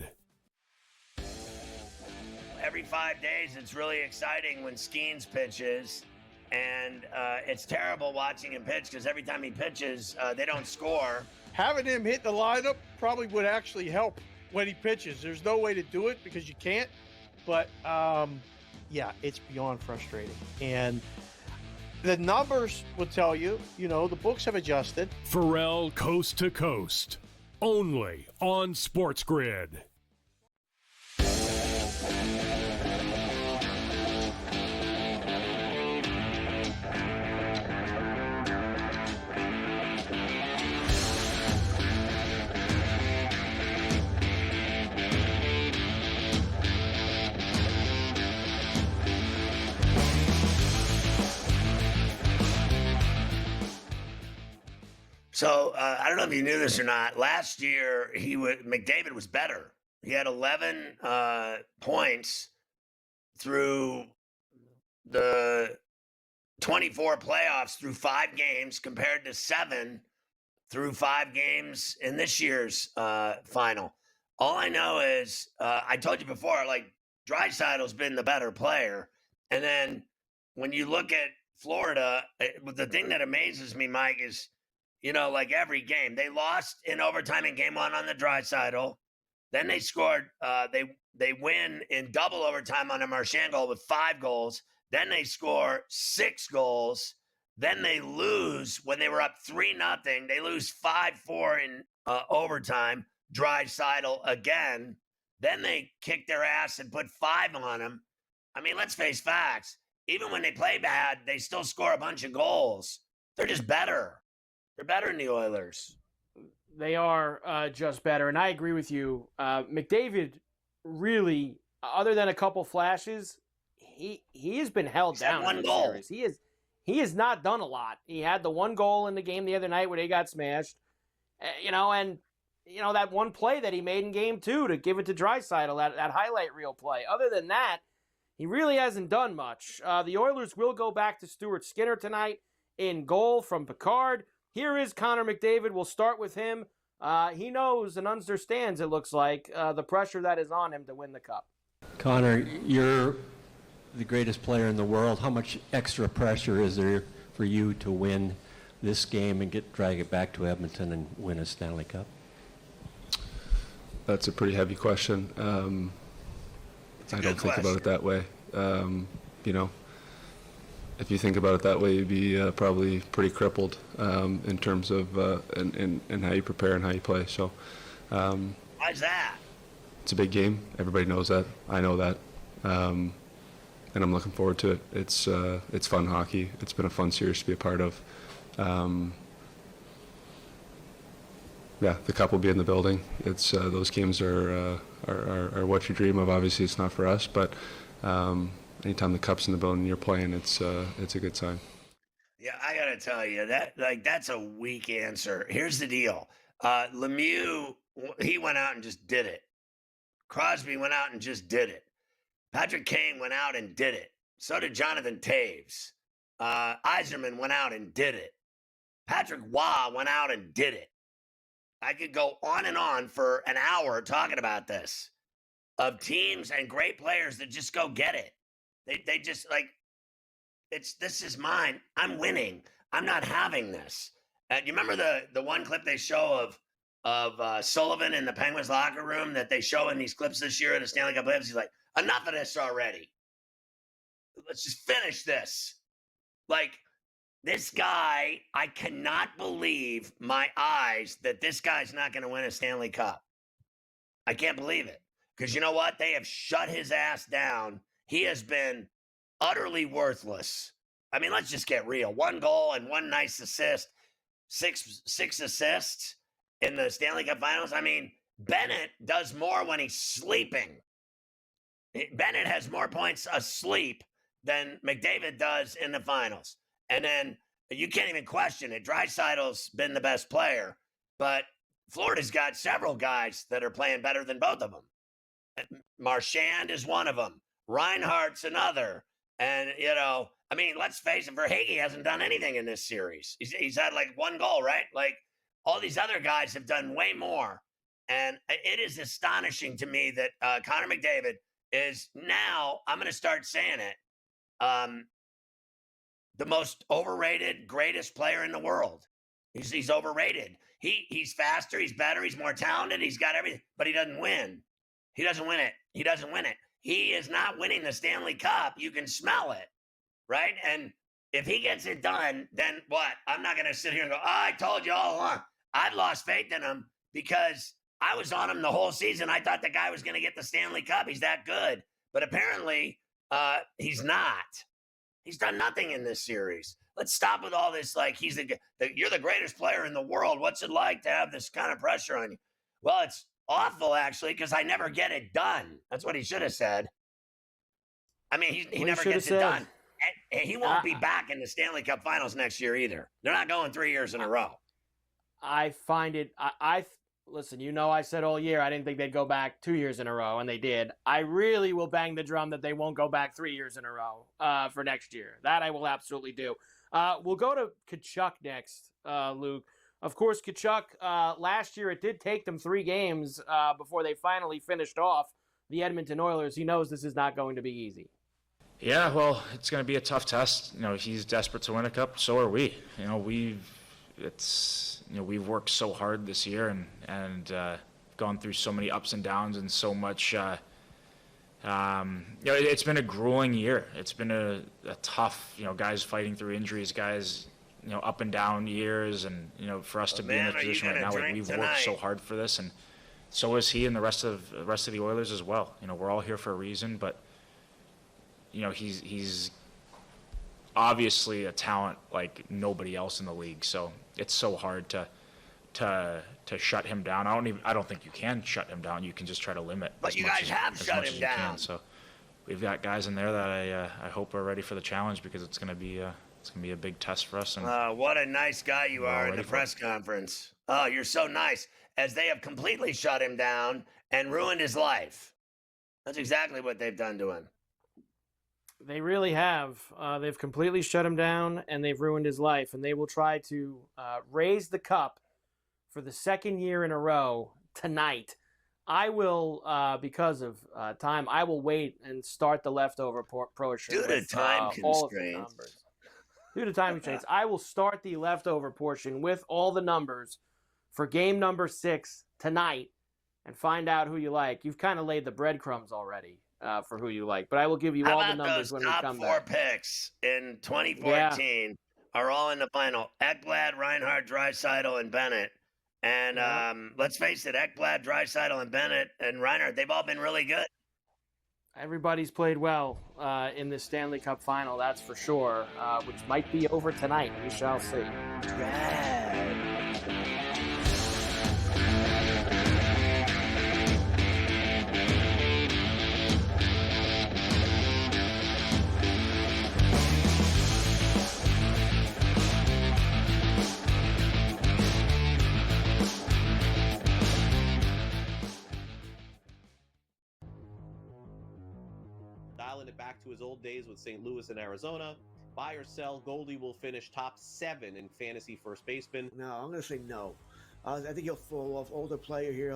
Every 5 days, it's really exciting when Skeens pitches, and it's terrible watching him pitch because every time he pitches, they don't score. Having him hit the lineup probably would actually help when he pitches. There's no way to do it because you can't, but yeah, it's beyond frustrating. And the numbers will tell you, the books have adjusted. Ferrall Coast to Coast, only on SportsGrid. So I don't know if you knew this or not. Last year, McDavid was better. He had 11 points through the 24 playoffs through 5 games compared to 7 through 5 games in this year's final. All I know is I told you before, Draisaitl's been the better player. And then when you look at Florida, the thing that amazes me, Mike, is every game, they lost in overtime in game 1 on the Draisaitl. Then they scored, they win in double overtime on a Marchand goal with 5 goals. Then they score 6 goals. Then they lose when they were up 3-0. They lose 5-4 in overtime. Draisaitl again. Then they kick their ass and put 5 on them. I mean, let's face facts. Even when they play bad, they still score a bunch of goals. They're just better. They're better than the Oilers. They are just better, and I agree with you. McDavid really, other than a couple flashes, he has been held down. One goal. He has not done a lot. He had the 1 goal in the game the other night where they got smashed, and that one play that he made in game 2 to give it to Draisaitl, that highlight reel play. Other than that, he really hasn't done much. The Oilers will go back to Stuart Skinner tonight in goal from Picard. Here is Connor McDavid. We'll start with him. He knows and understands, it looks like, the pressure that is on him to win the Cup. Connor, you're the greatest player in the world. How much extra pressure is there for you to win this game and drag it back to Edmonton and win a Stanley Cup? That's a pretty heavy question. I don't think about it that way. If you think about it that way, you'd be probably pretty crippled in terms of and how you prepare and how you play. So, why's that? It's a big game. Everybody knows that. I know that, and I'm looking forward to it. It's fun hockey. It's been a fun series to be a part of. The Cup will be in the building. It's those games are what you dream of. Obviously, it's not for us, but. Anytime the Cup's in the building and you're playing, it's a good sign. Yeah, I got to tell you, that's a weak answer. Here's the deal. Lemieux, he went out and just did it. Crosby went out and just did it. Patrick Kane went out and did it. So did Jonathan Taves. Yzerman went out and did it. Patrick Waugh went out and did it. I could go on and on for an hour talking about this, of teams and great players that just go get it. They just like, this is mine. I'm winning. I'm not having this. You remember the one clip they show of Sullivan in the Penguins locker room that they show in these clips this year at the Stanley Cup playoffs? He's like, enough of this already. Let's just finish this. Like, this guy, I cannot believe my eyes that this guy's not going to win a Stanley Cup. I can't believe it. Because you know what? They have shut his ass down. He has been utterly worthless. I mean, let's just get real. 1 goal and 1 nice assist, six assists in the Stanley Cup Finals. I mean, Bennett does more when he's sleeping. Bennett has more points asleep than McDavid does in the finals. And then you can't even question it. Draisaitl's been the best player, but Florida's got several guys that are playing better than both of them. Marchand is one of them. Reinhardt's another. And, you know, I mean, let's face it, Verhaeghe hasn't done anything in this series. He's had like 1 goal, right? Like, all these other guys have done way more. And it is astonishing to me that Connor McDavid is now, I'm going to start saying it, the most overrated, greatest player in the world. He's overrated. He's faster, he's better, he's more talented, he's got everything, but he doesn't win. He doesn't win it. He doesn't win it. He is not winning the Stanley Cup. You can smell it, right? And if he gets it done, then what? I'm not going to sit here and go, I told you all along. I've lost faith in him because I was on him the whole season. I thought the guy was going to get the Stanley Cup. He's that good. But apparently, he's not. He's done nothing in this series. Let's stop with all this. Like, you're the greatest player in the world. What's it like to have this kind of pressure on you? Well, it's awful, actually, because I never get it done. That's what he should have said. I mean, he never gets it done. And he won't be back in the Stanley Cup Finals next year either. They're not going 3 years in a row. I find it, listen, you know, I said all year I didn't think they'd go back 2 years in a row, and they did. I really will bang the drum that they won't go back 3 years in a row for next year. That I will absolutely do. We'll go to Tkachuk next, Luke. Of course, Tkachuk, last year it did take them 3 games before they finally finished off the Edmonton Oilers. He knows this is not going to be easy. Yeah, well, it's going to be a tough test. You know, he's desperate to win a cup. So are we. You know, we've worked so hard this year and gone through so many ups and downs and so much. It's been a grueling year. It's been a tough, guys fighting through injuries, guys, up and down years, and for us to be in this position right now, like, we've worked so hard for this, and so is he and the rest of the Oilers as well. We're all here for a reason, but he's obviously a talent like nobody else in the league. So it's so hard to shut him down. I don't think you can shut him down. You can just try to limit. But you guys have shut him down. So we've got guys in there that I hope are ready for the challenge, because it's going to be a big test for us. And what a nice guy you are in the press conference. Oh, you're so nice. As they have completely shut him down and ruined his life. That's exactly what they've done to him. They really have. They've completely shut him down, and they've ruined his life. And they will try to raise the cup for the 2nd year in a row tonight. I will, because of time, I will wait and start the leftover portion. Due to time constraints. Due to time constraints, I will start the leftover portion with all the numbers for game number 6 tonight and find out who you like. You've kind of laid the breadcrumbs already for who you like, but I will give you all the numbers when we come back. Top 4 picks in 2014 are all in the final. Ekblad, Reinhardt, Draisaitl, and Bennett. And let's face it, Ekblad, Draisaitl, and Bennett and Reinhardt, they've all been really good. Everybody's played well in the Stanley Cup final, that's for sure, which might be over tonight. We shall see. dialing it back to his old days with St. Louis and Arizona. Buy or sell, Goldie will finish top 7 in fantasy first baseman. No, I'm going to say no. I think he'll fall off. Older player here.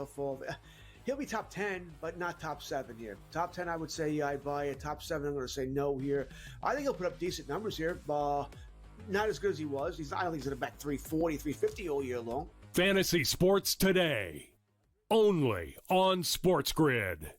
He'll be top 10, but not top 7 here. Top 10, I would say I'd buy it. Top 7, I'm going to say no here. I think he'll put up decent numbers here. Not as good as he was. I don't think he's going to bat 340, 350 all year long. Fantasy Sports Today, only on SportsGrid.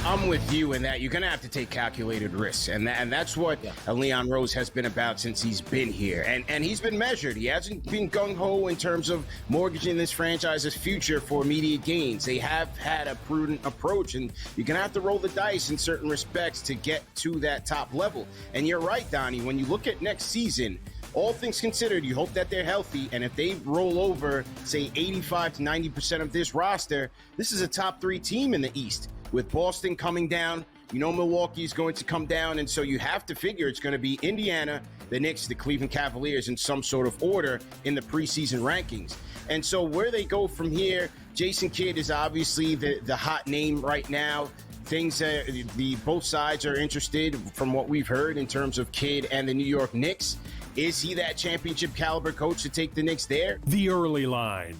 I'm with you in that you're going to have to take calculated risks. And that's what Leon Rose has been about since he's been here. And he's been measured. He hasn't been gung-ho in terms of mortgaging this franchise's future for immediate gains. They have had a prudent approach, and you're going to have to roll the dice in certain respects to get to that top level. And you're right, Donnie, when you look at next season, all things considered, you hope that they're healthy, and if they roll over, say, 85 to 90% of this roster, this is a top 3 team in the East. With Boston coming down, Milwaukee's going to come down, and so you have to figure it's going to be Indiana, the Knicks, the Cleveland Cavaliers in some sort of order in the preseason rankings. And so where they go from here, Jason Kidd is obviously the hot name right now. Both sides are interested from what we've heard in terms of Kidd and the New York Knicks. Is he that championship caliber coach to take the Knicks there? The Early Line,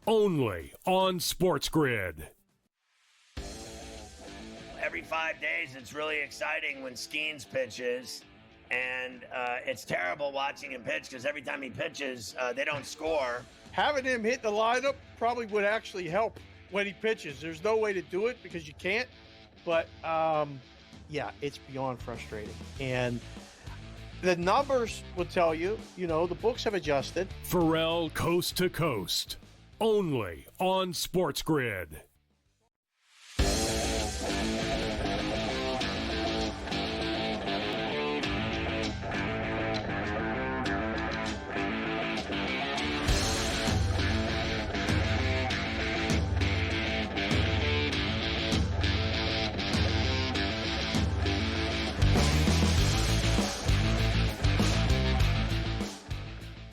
only on SportsGrid. Every 5 days, it's really exciting when Skeens pitches, and it's terrible watching him pitch because every time he pitches, they don't score. Having him hit the lineup probably would actually help when he pitches. There's no way to do it because you can't, but yeah, it's beyond frustrating. And the numbers will tell you, the books have adjusted. Ferrall Coast to Coast, only on SportsGrid.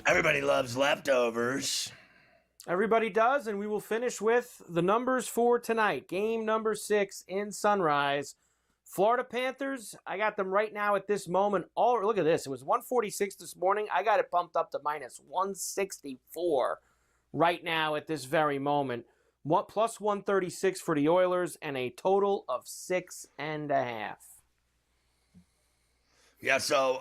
Everybody loves leftovers. Everybody does, and we will finish with the numbers for tonight. Game number 6 in Sunrise. Florida Panthers, I got them right now at this moment. Look at this. It was 146 this morning. I got it bumped up to minus 164 right now at this very moment. Plus 136 for the Oilers, and a total of 6.5. Yeah, so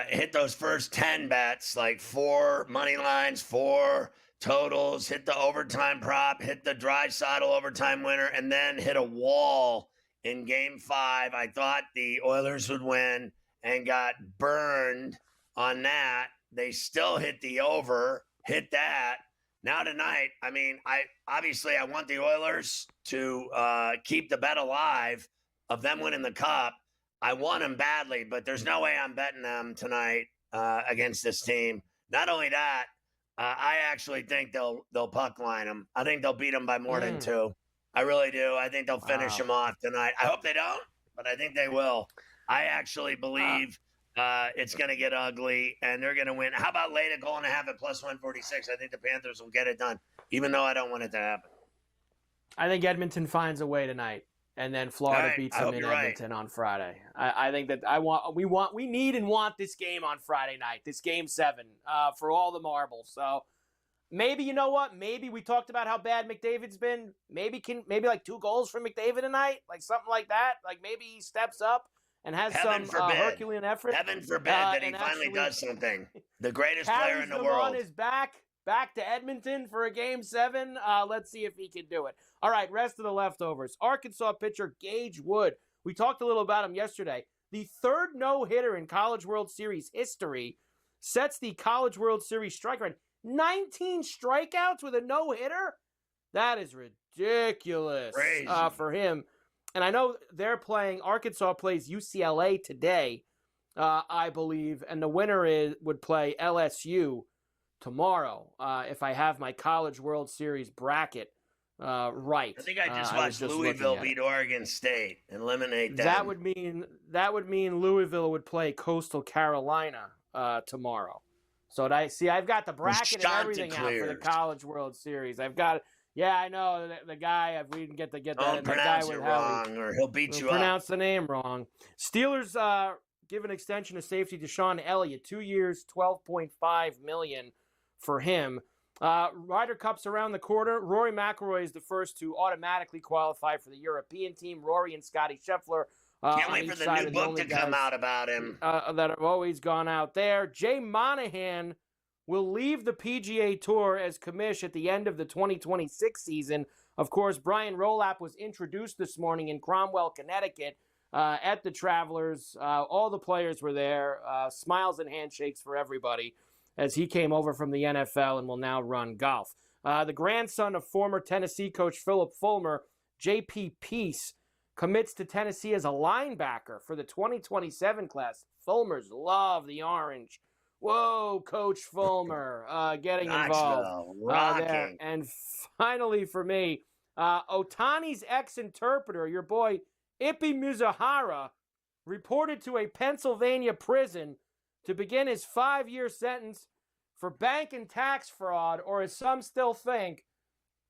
hit those first 10 bets, like 4 money lines, 4 totals, hit the overtime prop, hit the Draisaitl overtime winner, and then hit a wall in Game 5. I thought the Oilers would win and got burned on that. They still hit the over, hit that. Now tonight, I want the Oilers to keep the bet alive of them winning the Cup. I want them badly, but there's no way I'm betting them tonight against this team. Not only that, I actually think they'll puck line them. I think they'll beat them by more than 2. I really do. I think they'll finish them off tonight. I hope they don't, but I think they will. I actually believe it's going to get ugly, and they're going to win. How about late a goal and a half at plus 146? I think the Panthers will get it done, even though I don't want it to happen. I think Edmonton finds a way tonight. And then Florida beats them in Edmonton on Friday. I think that we need and want this game on Friday night. This Game 7 for all the marbles. So maybe, you know what? Maybe we talked about how bad McDavid's been. Maybe like 2 goals from McDavid tonight, like something like that. Like maybe he steps up and has Herculean effort. Heaven forbid that he finally does something. The greatest player in the world is back to Edmonton for a Game 7. Let's see if he can do it. All right, rest of the leftovers. Arkansas pitcher Gage Wood. We talked a little about him yesterday. The 3rd no-hitter in College World Series history, sets the College World Series strike rate. 19 strikeouts with a no-hitter? That is ridiculous for him. And I know Arkansas plays UCLA today, I believe, and the winner would play LSU tomorrow, if I have my College World Series bracket right. I think I just watched Louisville beat Oregon State and eliminate them. That would mean Louisville would play Coastal Carolina tomorrow. So I've got the bracket and everything out for the College World Series. I've got Yeah, I know the guy. If we didn't get that, Don't the pronounce guy it with wrong, or he'll beat you up. Pronounce the name wrong. Steelers give an extension of safety to Sean Elliott, 2 years, $12.5 million for him. Ryder Cup's around the corner. Rory McIlroy is the first to automatically qualify for the European team. Rory and Scotty Scheffler. Can't wait for the new book to come out about him. That have always gone out there. Jay Monahan will leave the PGA Tour as commish at the end of the 2026 season. Of course, Brian Rolapp was introduced this morning in Cromwell, Connecticut, at the Travelers. All the players were there. Smiles and handshakes for everybody as he came over from the NFL and will now run golf. The grandson of former Tennessee coach Philip Fulmer, J.P. Peace, commits to Tennessee as a linebacker for the 2027 class. Fulmers love the orange. Whoa, Coach Fulmer getting involved there. And finally for me, Otani's ex-interpreter, your boy Ippy Mizuhara, reported to a Pennsylvania prison to begin his 5-year sentence for bank and tax fraud, or as some still think,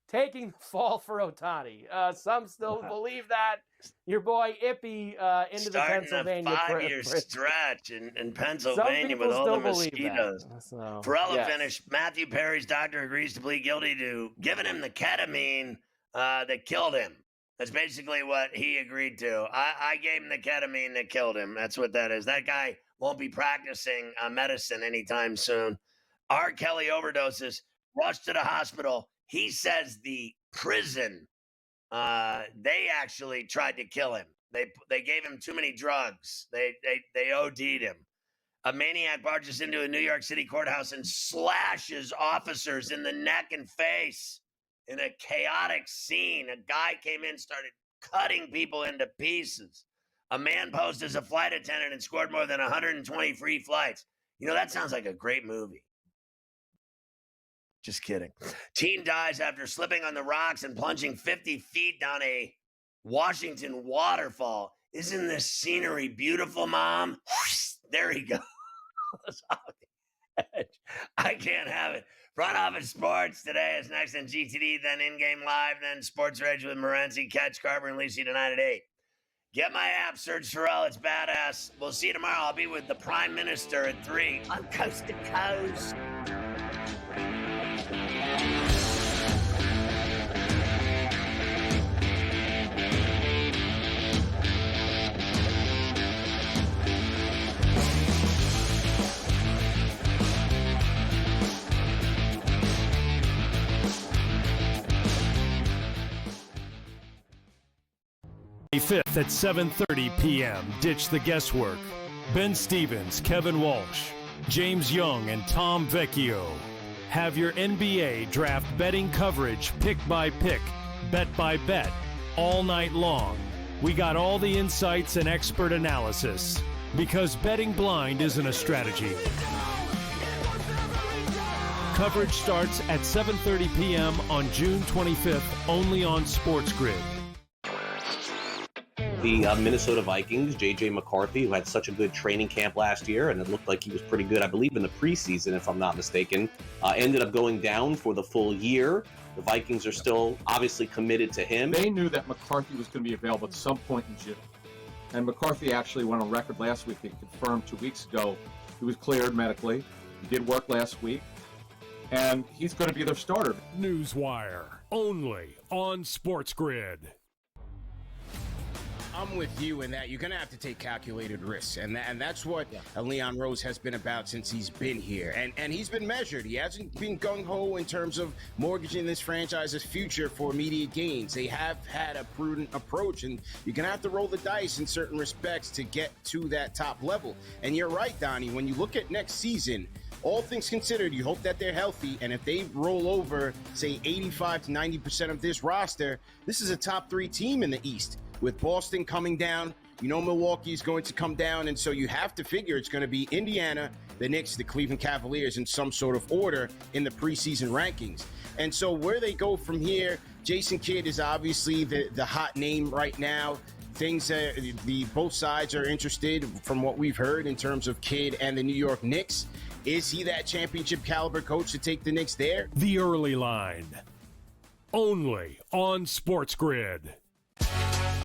taking the fall for Otani. Some still believe that. Your boy Ippy into the Pennsylvania prison. 5-year stretch in Pennsylvania with all the mosquitoes. So, Ferrall finished. Matthew Perry's doctor agrees to plead guilty to giving him the ketamine that killed him. That's basically what he agreed to. I gave him the ketamine that killed him. That's what that is. That guy won't be practicing medicine anytime soon. R. Kelly overdoses, rushed to the hospital. He says the prison, they actually tried to kill him. They gave him too many drugs. They OD'd him. A maniac barges into a New York City courthouse and slashes officers in the neck and face in a chaotic scene. A guy came in, started cutting people into pieces. A man posed as a flight attendant and scored more than 120 free flights. You know, that sounds like a great movie. Just kidding. Teen dies after slipping on the rocks and plunging 50 feet down a Washington waterfall. Isn't this scenery beautiful, Mom? There he goes. I can't have it. Front Office Sports today is next on GTD, then In-Game Live, then Sports Rage with Morency, Catch Carver, and Lacey tonight at 8. Get my app, search Ferrall, it's badass. We'll see you tomorrow. I'll be with the Prime Minister at 3 on Coast to Coast. May 5th at 7:30 p.m. Ditch the guesswork. Ben Stevens, Kevin Walsh, James Young, and Tom Vecchio have your NBA draft betting coverage, pick by pick, bet by bet, all night long. We got all the insights and expert analysis, because betting blind isn't a strategy. Coverage starts at 7:30 p.m. on June 25th, only on SportsGrid. The Minnesota Vikings, J.J. McCarthy, who had such a good training camp last year, and it looked like he was pretty good, I believe, in the preseason, if I'm not mistaken, ended up going down for the full year. The Vikings are still obviously committed to him. They knew that McCarthy was going to be available at some point in June. And McCarthy actually went on record last week and confirmed 2 weeks ago he was cleared medically. He did work last week. And he's going to be their starter. Newswire, only on SportsGrid. I'm with you in that you're going to have to take calculated risks. And that's what Leon Rose has been about since he's been here. And he's been measured. He hasn't been gung-ho in terms of mortgaging this franchise's future for immediate gains. They have had a prudent approach, and you're going to have to roll the dice in certain respects to get to that top level. And you're right, Donnie, when you look at next season, all things considered, you hope that they're healthy, and if they roll over, say, 85 to 90% of this roster, this is a top 3 team in the East. With Boston coming down, you know Milwaukee is going to come down, and so you have to figure it's going to be Indiana, the Knicks, the Cleveland Cavaliers in some sort of order in the preseason rankings. And so where they go from here, Jason Kidd is obviously the hot name right now. Things that both sides are interested from what we've heard in terms of Kidd and the New York Knicks. Is he that championship caliber coach to take the Knicks there? The Early Line. only on SportsGrid.